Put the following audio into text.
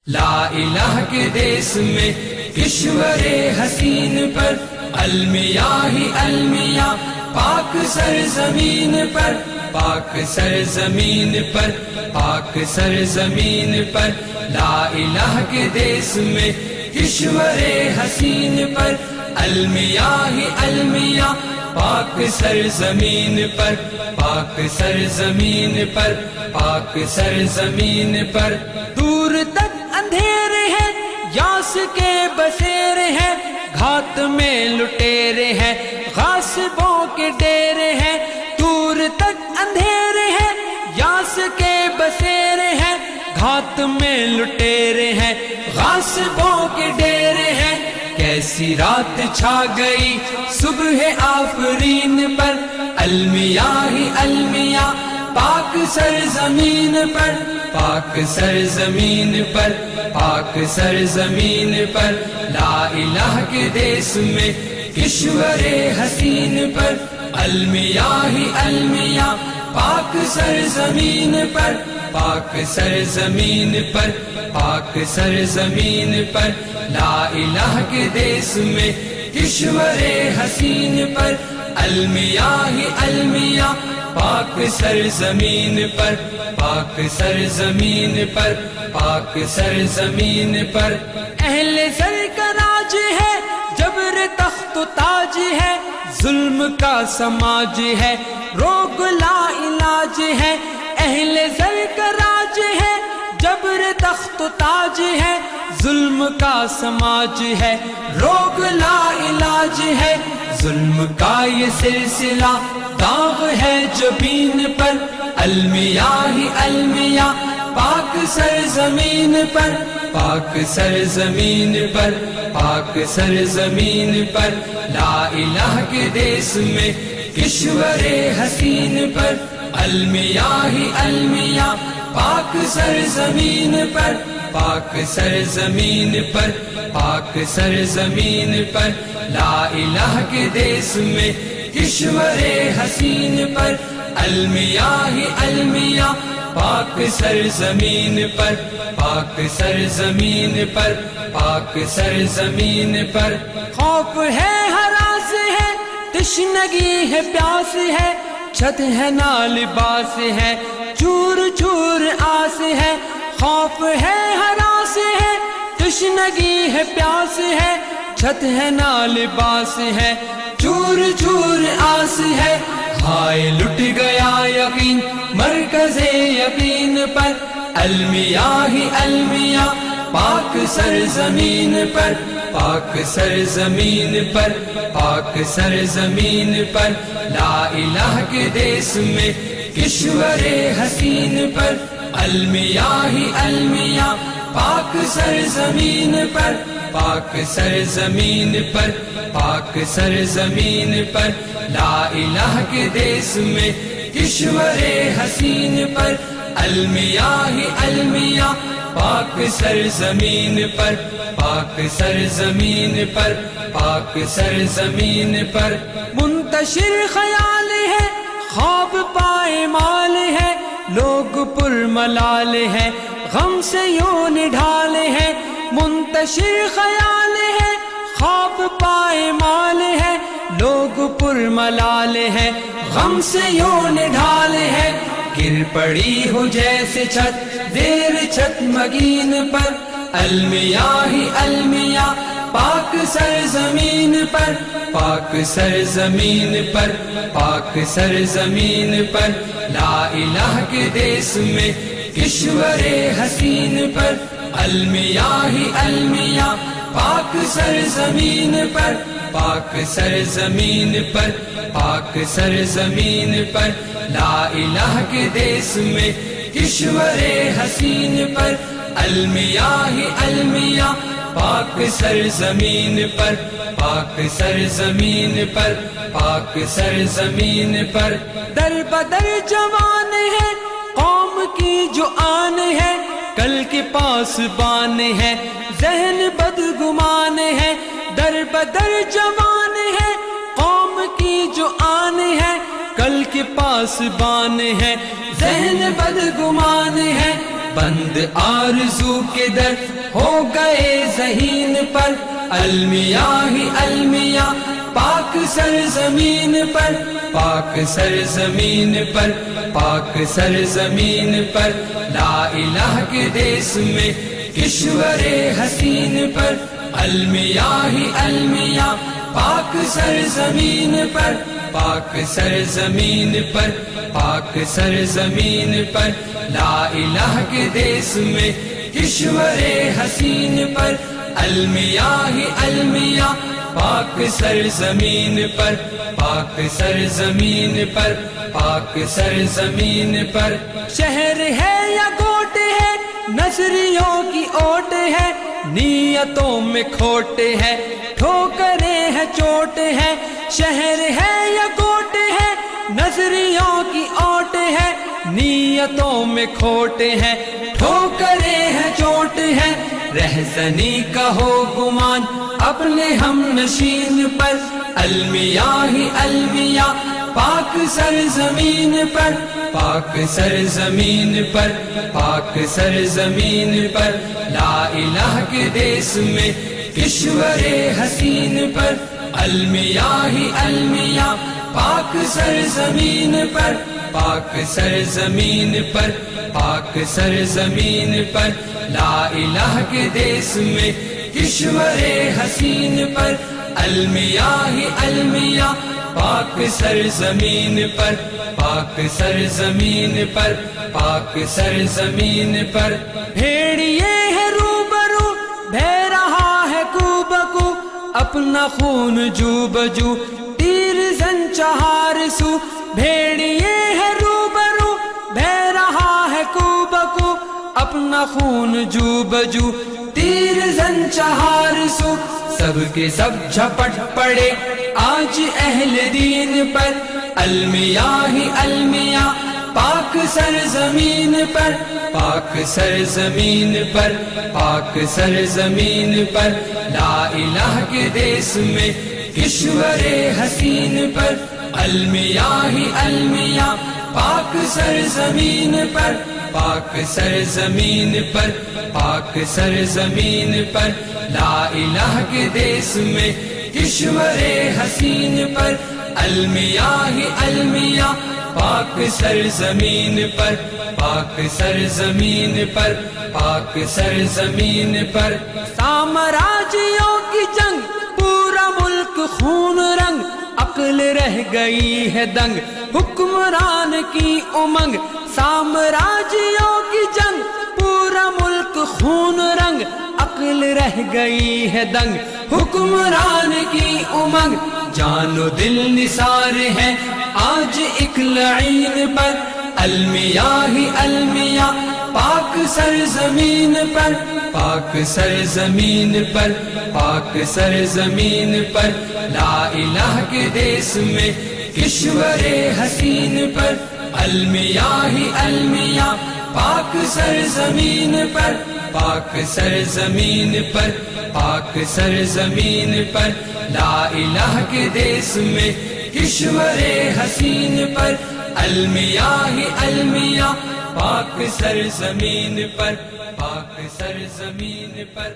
لا الہ کے دیس میں کشور حسین پر المیاں ہی المیاں پاک سرزمین پر پاک سرزمین پر پاک سرزمین پر لا الہ کے دیس میں کشور حسین پر المیاں ہی المیاں پاک سرزمین پر پاک سرزمین پر پاک سرزمین پر دور تک اندھیرے ہیں یاس کے بسیرے ہیں گھات میں لٹیرے ہیں غاصبوں کے ڈیرے ہیں دور تک اندھیرے ہیں یاس کے بسیرے ہیں گھات میں لٹیرے ہیں غاصبوں کے ڈیرے ہیں کیسی رات چھا گئی صبح آفرین پر المیاں ہی المیاں پاک سرزمین پر پاک سرزمین پر پاک سرزمین پر لا الہ کے دیس میں کشور حسین پر المیاں ہی المیاں پاک سرزمین پر پاک سرزمین پر پاک سرزمین پر لا الہ کے دیس میں کشور حسین پر المیاں ہی المیاں پاک سرزمین پر پاک سرزمین پر پاک سرزمین پر اہل زر کا راج ہے جبر تخت و تاج ہے ظلم کا سماج ہے روگ لا علاج ہے اہل زر کا راج ہے جبر تخت و تاج ہے ظلم کا سماج ہے روگ لا علاج ہے ظلم کا یہ سلسلہ داغ ہے جبین پر المیاں ہی المیاں پاک سرزمین پر پاک سرزمین پر پاک سرزمین پر لا الہ کے دیس میں کشور حسین پر المیاں ہی المیاں پاک سرزمین پر پاک سرزمین پر پاک سرزمین پر لا الہ کے دیس میں کشور حسین پر المیاں ہی المیاں پاک سرزمین پر پاک سرزمین پر پاک سرزمین پر خوف ہے ہراس ہے تشنگی ہے پیاس ہے چھت ہے نہ لباس ہے چور چور آس ہے خوف ہے ہراس ہے تشنگی ہے پیاس ہے چھت ہے نہ لباس ہے چور چور آس ہے ہائے لٹ گیا یقین مرکز یقین پر المیاں ہی المیاں پاک سرزمین پر پاک سرزمین پر پاک سرزمین پر لا الہ کے دیس میں کشور حسین پر المیاں ہی المیاں پاک سرزمین پر پاک سرزمین پر پاک سرزمین پر لا الہ کے دیس میں کشور حسین پر المیاں ہی المیاں پاک سرزمین پر پاک سرزمین پر پاک سرزمین پر منتشر خیال ہے خواب پائے مال ہے لوگ پر ملال ہے غم سے یوں نڈھال ہے منتشر خیال ہے خواب پائے مال ہے لوگ پر ملال ہے غم سے یوں نڈھال ہے گر پڑی ہو جیسے چھت دیر چھت مگین پر المیاں ہی المیاں پاک سرزمین پر پاک سرزمین پر پاک سرزمین پر لا الہ کے دیس میں کشور حسین پر المیاں ہی المیاں پاک سرزمین پر پاک سرزمین پر پاک سرزمین پر لا الہ کے دیس میں کشور حسین پر المیاں ہی المیاں پاک سرزمین پر پاک سرزمین پر پاک سرزمین پر در بدر جوان ہے قوم کی جو آن ہے کل کے پاس بان ہے ذہن بدگمان ہے در بدر جوان ہے قوم کی جو آن ہے کل کے پاس بان ہے ذہن بدگمان ہے بند آرزو کے در ہو گئے ذہین پر، المیاں ہی المیاں پاک سرزمین پر، پاک سرزمین پر، پاک سرزمین پر، لا الہ کے دیس میں کشور حسین پر، المیاں ہی المیاں پاک سرزمین پر، پاک سرزمین پر، پاک سرزمین پر، لا الہ کے دیس میں کشور حسین پر، المیاں ہی المیاں پاک سرزمین پر، پاک سرزمین پر، پاک سرزمین پر، شہر ہے یا کوٹ ہے نظریوں کی اوٹ ہے، نیتوں میں کھوٹ ہے ٹھوکریں ہیں چوٹ ہے، شہر ہے یا کوٹ ہے نظریوں کی اوٹ ہے، نیتوں میں کھوٹ ہے ٹھوکریں ہیں چوٹ ہے، رہزنی کا ہو گمان اپنے ہم نشین پر، المیاں ہی المیاں پاک سرزمین پر، پاک سرزمین پر، پاک سرزمین پر، لا الہ کے دیس میں کشور حسین پر، المیاں ہی المیاں پاک سرزمین پر، پاک سرزمین پر، پاک سرزمین پر، لا الہ کے دیس میں کشور حسین پر، المیاں ہی المیاں پاک سرزمین پر، پاک سرزمین پر، پاک سرزمین پر، بھیڑیے ہے روبرو بہ رہا ہے کو بکو، اپنا خون جو بجو تیر زن چہار سو، بھیڑیے ہے روبرو بہ رہا ہے کو بکو، اپنا خون جو بجو تیر زن چہار سو، سب کے سب جھپٹ پڑے آج اہل دین پر، المیاں ہی المیاں پاک سرزمین پر، پاک سرزمین پر، پاک سرزمین پر، لا الہ کے دیس میں کشور حسین پر، المیاں ہی المیاں پاک سرزمین پر، پاک سرزمین پر، پاک سرزمین پر، لا الہ کے دیس میں کشور حسین پر، المیاں ہی المیاں پاک سرزمین پر، پاک سرزمین پر، پاک سرزمین پر، سامراجیوں کی جنگ پورا ملک خون رنگ، عقل رہ گئی ہے دنگ حکمران کی امنگ، سامراجیوں کی جنگ پورا ملک خون رنگ، عقل رہ گئی ہے دنگ حکمران کی امنگ، جان و دل نثار ہے آج ایک لعین پر، المیاں ہی المیاں پاک سرزمین پر، پاک سرزمین پر، پاک سرزمین پر، لا الہ کے دیس میں کشور حسین پر، المیاں ہی المیاں پاک سرزمین پر، پاک سرزمین پر، پاک سرزمین پر، لا الہ کے دیس میں کشور حسین پر، المیاں ہی المیاں پاک سرزمین پر، پاک سرزمین پر۔